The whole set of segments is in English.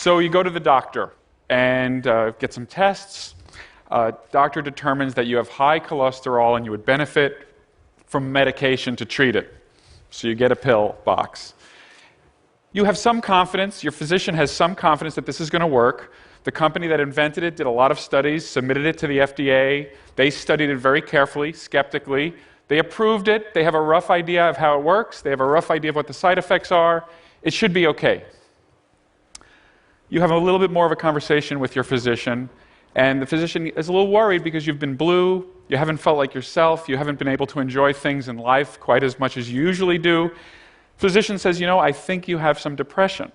So you go to the doctor and get some tests. Doctor determines that you have high cholesterol and you would benefit from medication to treat it. So you get a pill box. You have some confidence, your physician has some confidence that this is going to work. The company that invented it did a lot of studies, submitted it to the FDA. They studied it very carefully, skeptically. They approved it. They have a rough idea of how it works. They have a rough idea of what the side effects are. It should be okay. You have a little bit more of a conversation with your physician, and the physician is a little worried because you've been blue, you haven't felt like yourself, you haven't been able to enjoy things in life quite as much as you usually do. Physician says, I think you have some depression.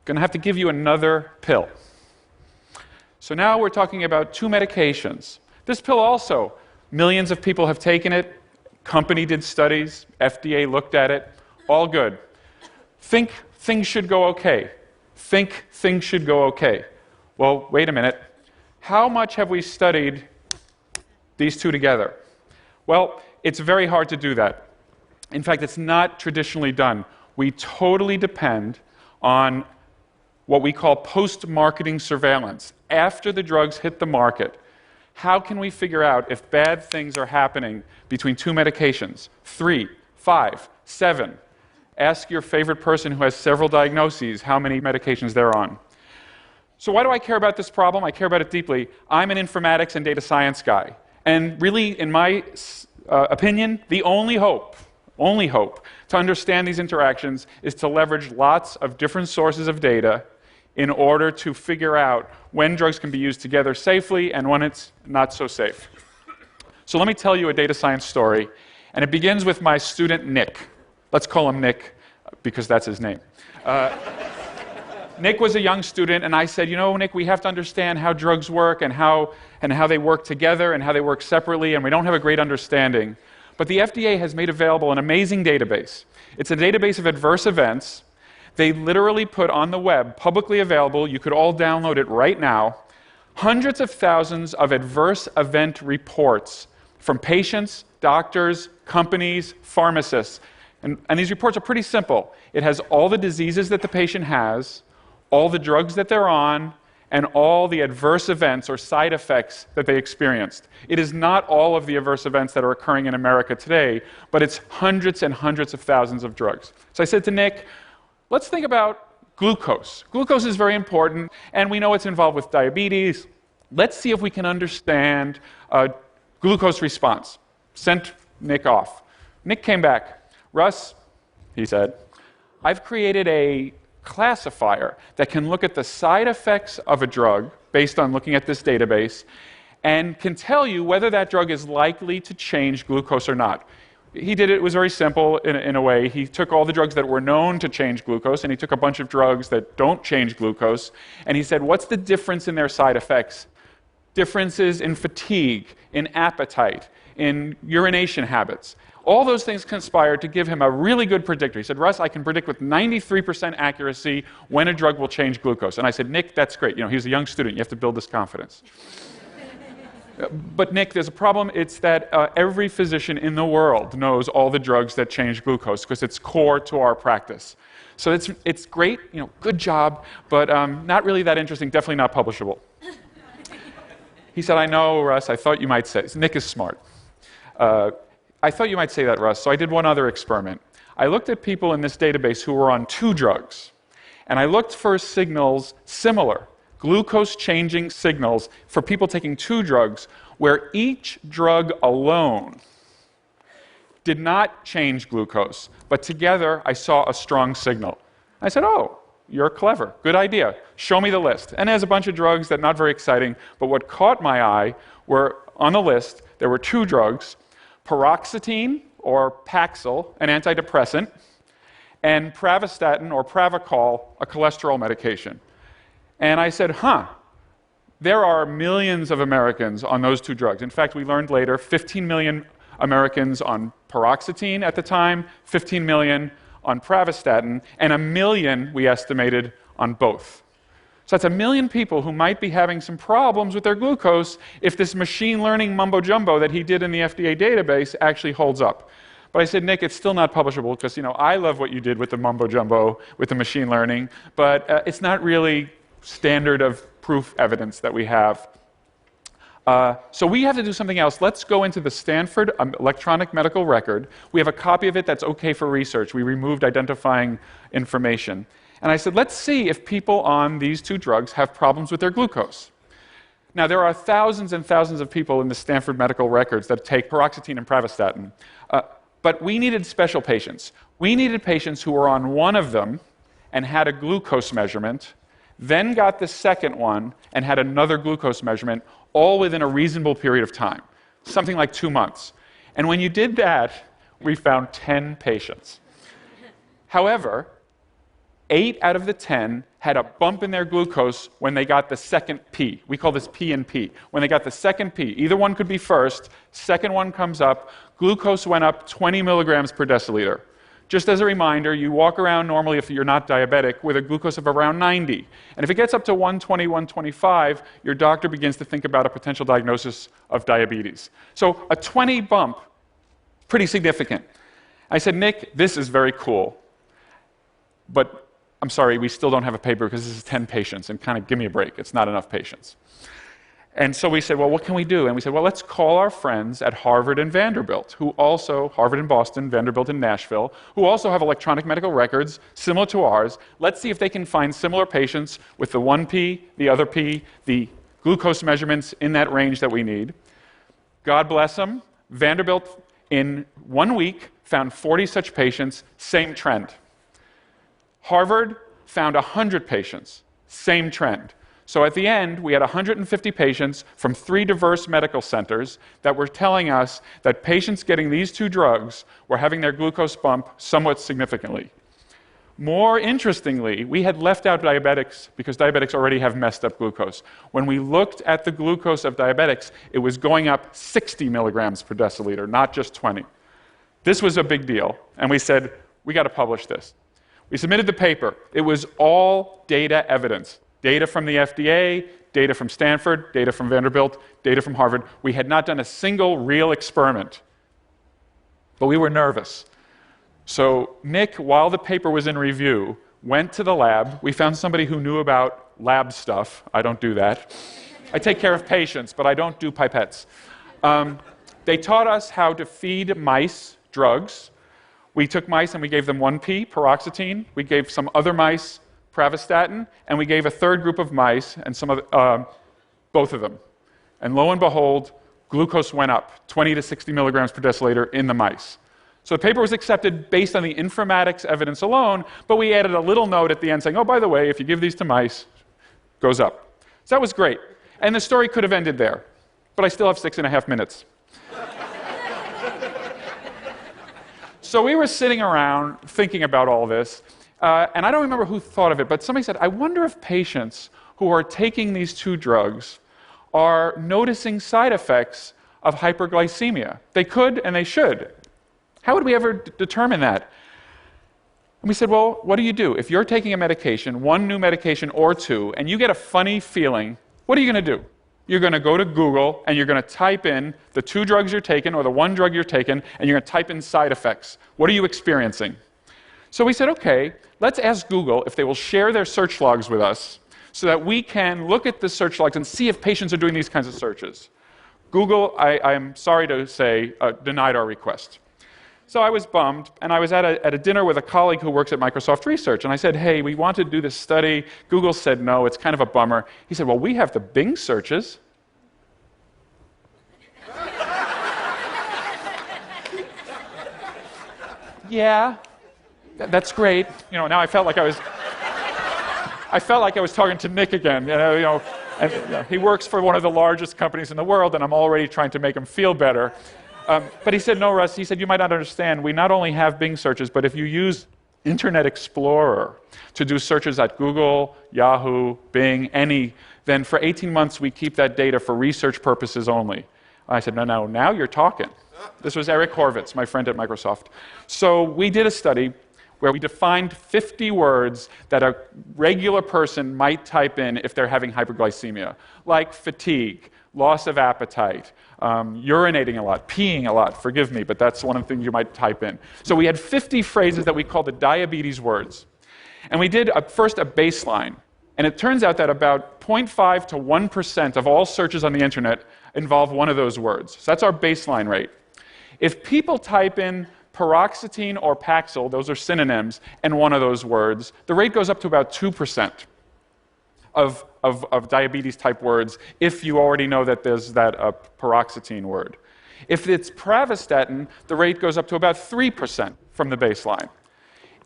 Going to have to give you another pill. So now we're talking about 2 medications. This pill also, millions of people have taken it, company did studies, FDA looked at it, all good. Think things should go okay. Think things should go okay. Well, wait a minute. How much have we studied these 2 together? Well, it's very hard to do that. In fact, it's not traditionally done. We totally depend on what we call post-marketing surveillance. After the drugs hit the market, how can we figure out if bad things are happening between 2 medications, 3, 5, 7? Ask your favorite person who has several diagnoses how many medications they're on. So why do I care about this problem? I care about it deeply. I'm an informatics and data science guy. And really, in my opinion, the only hope to understand these interactions is to leverage lots of different sources of data in order to figure out when drugs can be used together safely and when it's not so safe. So let me tell you a data science story, and it begins with my student Nick. Let's call him Nick because that's his name. Nick was a young student, and I said, Nick, we have to understand how drugs work and how they work together and how they work separately, and we don't have a great understanding. But the FDA has made available an amazing database. It's a database of adverse events. They literally put on the web, publicly available, you could all download it right now, hundreds of thousands of adverse event reports from patients, doctors, companies, pharmacists. And these reports are pretty simple. It has all the diseases that the patient has, all the drugs that they're on, and all the adverse events or side effects that they experienced. It is not all of the adverse events that are occurring in America today, but it's hundreds and hundreds of thousands of drugs. So I said to Nick, let's think about glucose. Glucose is very important, and we know it's involved with diabetes. Let's see if we can understand glucose response. Sent Nick off. Nick came back. Russ, he said, I've created a classifier that can look at the side effects of a drug based on looking at this database and can tell you whether that drug is likely to change glucose or not. He did it, it was very simple in a way. He took all the drugs that were known to change glucose and he took a bunch of drugs that don't change glucose and he said, what's the difference in their side effects? Differences in fatigue, in appetite, in urination habits. All those things conspired to give him a really good predictor. He said, Russ, I can predict with 93% accuracy when a drug will change glucose. And I said, Nick, that's great. He's a young student. You have to build this confidence. But Nick, there's a problem. It's that every physician in the world knows all the drugs that change glucose because it's core to our practice. So it's great, good job, but not really that interesting, definitely not publishable. He said, I know, Russ, I thought you might say. Nick is smart. I thought you might say that, Russ, so I did one other experiment. I looked at people in this database who were on 2 drugs, and I looked for signals similar, glucose-changing signals for people taking 2 drugs, where each drug alone did not change glucose, but together I saw a strong signal. I said, oh, you're clever, good idea. Show me the list. And there's a bunch of drugs that are not very exciting, but what caught my eye were, on the list, there were 2 drugs, paroxetine, or Paxil, an antidepressant, and pravastatin, or Pravachol, a cholesterol medication. And I said, there are millions of Americans on those 2 drugs. In fact, we learned later, 15 million Americans on paroxetine at the time, 15 million on pravastatin, and 1 million, we estimated, on both. So that's 1 million people who might be having some problems with their glucose if this machine learning mumbo-jumbo that he did in the FDA database actually holds up. But I said, Nick, it's still not publishable because, I love what you did with the mumbo jumbo, with the machine learning, but it's not really standard of proof evidence that we have. So we have to do something else. Let's go into the Stanford electronic medical record. We have a copy of it that's okay for research. We removed identifying information. And I said, let's see if people on these two drugs have problems with their glucose. Now, there are thousands and thousands of people in the Stanford medical records that take paroxetine and pravastatin. But we needed special patients. We needed patients who were on one of them and had a glucose measurement, then got the second one and had another glucose measurement, all within a reasonable period of time, something like 2 months. And when you did that, we found 10 patients. However, 8 out of the 10 had a bump in their glucose when they got the second P. We call this P and P. When they got the second P, either one could be first, second one comes up, glucose went up 20 milligrams per deciliter. Just as a reminder, you walk around normally, if you're not diabetic, with a glucose of around 90. And if it gets up to 120, 125, your doctor begins to think about a potential diagnosis of diabetes. So a 20 bump, pretty significant. I said, Nick, this is very cool, but I'm sorry, we still don't have a paper because this is 10 patients, and kind of give me a break. It's not enough patients. And so we said, well, what can we do? And we said, well, let's call our friends at Harvard and Vanderbilt, who also, Harvard in Boston, Vanderbilt in Nashville, who also have electronic medical records similar to ours. Let's see if they can find similar patients with the one P, the other P, the glucose measurements in that range that we need. God bless them. Vanderbilt, in 1 week, found 40 such patients, same trend. Harvard found 100 patients, same trend. So at the end, we had 150 patients from 3 diverse medical centers that were telling us that patients getting these 2 drugs were having their glucose bump somewhat significantly. More interestingly, we had left out diabetics because diabetics already have messed up glucose. When we looked at the glucose of diabetics, it was going up 60 milligrams per deciliter, not just 20. This was a big deal, and we said, we got to publish this. We submitted the paper. It was all data evidence. Data from the FDA, data from Stanford, data from Vanderbilt, data from Harvard. We had not done a single real experiment, but we were nervous. So Nick, while the paper was in review, went to the lab. We found somebody who knew about lab stuff. I don't do that. I take care of patients, but I don't do pipettes. They taught us how to feed mice drugs. We took mice and we gave them 1P, paroxetine. We gave some other mice pravastatin, and we gave a third group of mice, and both of them. And lo and behold, glucose went up, 20 to 60 milligrams per deciliter in the mice. So the paper was accepted based on the informatics evidence alone, but we added a little note at the end saying, oh, by the way, if you give these to mice, it goes up. So that was great. And the story could have ended there, but I still have 6.5 minutes. So we were sitting around thinking about all this, and I don't remember who thought of it, but somebody said, I wonder if patients who are taking these 2 drugs are noticing side effects of hyperglycemia. They could and they should. How would we ever determine that? And we said, well, what do you do? If you're taking a medication, 1 new medication or 2, and you get a funny feeling, what are you going to do? You're going to go to Google and you're going to type in the 2 drugs you're taking or the 1 drug you're taking, and you're going to type in side effects. What are you experiencing? So we said, okay, let's ask Google if they will share their search logs with us so that we can look at the search logs and see if patients are doing these kinds of searches. Google, I'm sorry to say, denied our request. So I was bummed, and I was at a dinner with a colleague who works at Microsoft Research, and I said, hey, we want to do this study. Google said no, it's kind of a bummer. He said, well, we have the Bing searches. Yeah, that's great. Now I felt like I was talking to Nick again. And he works for one of the largest companies in the world, and I'm already trying to make him feel better. But he said, no, Russ, he said, you might not understand. We not only have Bing searches, but if you use Internet Explorer to do searches at Google, Yahoo, Bing, any, then for 18 months we keep that data for research purposes only. I said, no, now you're talking. This was Eric Horvitz, my friend at Microsoft. So we did a study. where we defined 50 words that a regular person might type in if they're having hyperglycemia, like fatigue, loss of appetite, urinating a lot, peeing a lot, forgive me, but that's one of the things you might type in. So we had 50 phrases that we called the diabetes words. And we did first a baseline. And it turns out that about 0.5 to 1% of all searches on the internet involve one of those words. So that's our baseline rate. If people type in paroxetine or Paxil, those are synonyms, and one of those words, the rate goes up to about 2% of diabetes-type words if you already know that there's that paroxetine word. If it's pravastatin, the rate goes up to about 3% from the baseline.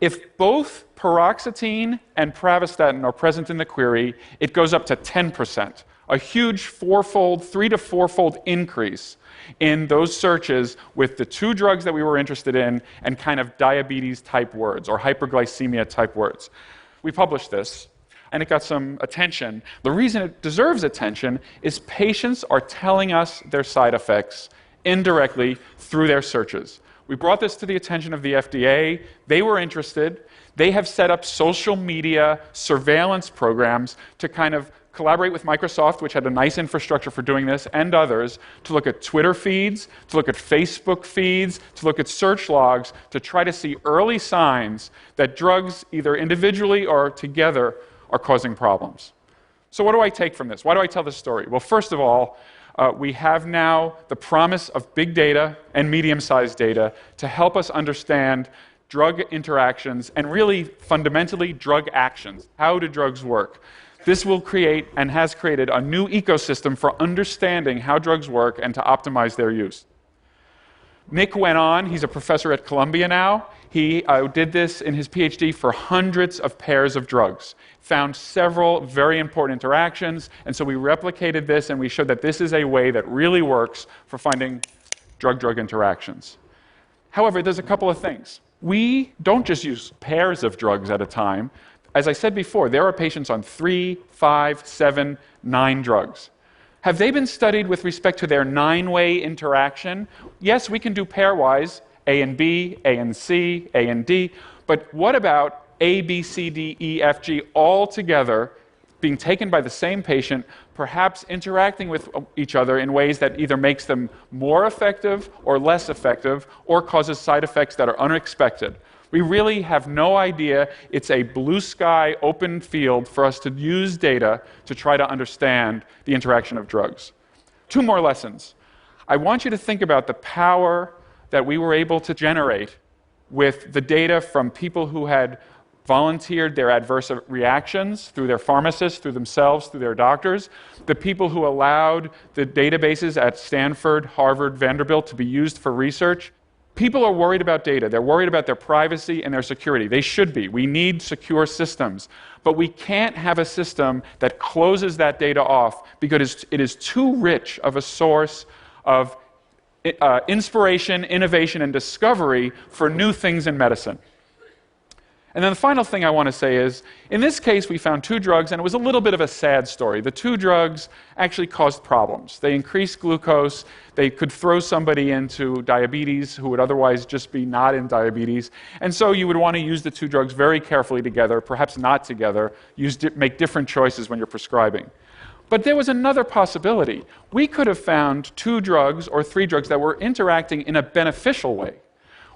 If both paroxetine and pravastatin are present in the query, it goes up to 10%, a huge fourfold, 3 to 4-fold increase in those searches with the two drugs that we were interested in and kind of diabetes-type words or hyperglycemia-type words. We published this, and it got some attention. The reason it deserves attention is patients are telling us their side effects indirectly through their searches. We brought this to the attention of the FDA. They were interested. They have set up social media surveillance programs to kind of collaborate with Microsoft, which had a nice infrastructure for doing this, and others, to look at Twitter feeds, to look at Facebook feeds, to look at search logs, to try to see early signs that drugs, either individually or together, are causing problems. So what do I take from this? Why do I tell this story? Well, first of all, we have now the promise of big data and medium-sized data to help us understand drug interactions and really fundamentally drug actions. How do drugs work? This will create and has created a new ecosystem for understanding how drugs work and to optimize their use. Nick went on, he's a professor at Columbia now. He did this in his PhD for hundreds of pairs of drugs, found several very important interactions, and so we replicated this and we showed that this is a way that really works for finding drug-drug interactions. However, there's a couple of things. We don't just use pairs of drugs at a time. As I said before, there are patients on 3, 5, 7, 9 drugs. Have they been studied with respect to their 9-way interaction? Yes, we can do pairwise, A and B, A and C, A and D, but what about A, B, C, D, E, F, G all together being taken by the same patient, perhaps interacting with each other in ways that either makes them more effective or less effective or causes side effects that are unexpected? We really have no idea. It's a blue sky, open field for us to use data to try to understand the interaction of drugs. 2 more lessons. I want you to think about the power that we were able to generate with the data from people who had volunteered their adverse reactions through their pharmacists, through themselves, through their doctors, the people who allowed the databases at Stanford, Harvard, Vanderbilt to be used for research. People are worried about data. They're worried about their privacy and their security. They should be. We need secure systems. But we can't have a system that closes that data off because it is too rich of a source of inspiration, innovation, and discovery for new things in medicine. And then the final thing I want to say is, in this case, we found 2 drugs, and it was a little bit of a sad story. The 2 drugs actually caused problems. They increased glucose. They could throw somebody into diabetes who would otherwise just be not in diabetes. And so you would want to use the 2 drugs very carefully together, perhaps not together, make different choices when you're prescribing. But there was another possibility. We could have found 2 drugs or 3 drugs that were interacting in a beneficial way.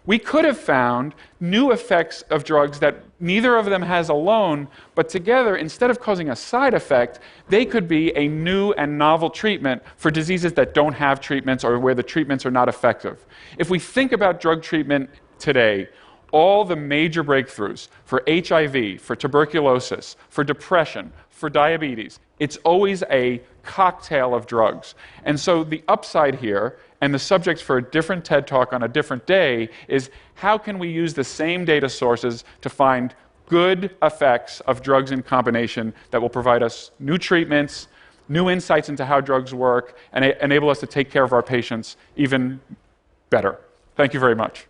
We could have found new effects of drugs that neither of them has alone, but together, instead of causing a side effect, they could be a new and novel treatment for diseases that don't have treatments or where the treatments are not effective. If we think about drug treatment today, all the major breakthroughs for HIV, for tuberculosis, for depression, for diabetes, it's always a cocktail of drugs. And so the upside here, and the subject for a different TED Talk on a different day, is how can we use the same data sources to find good effects of drugs in combination that will provide us new treatments, new insights into how drugs work, and enable us to take care of our patients even better. Thank you very much.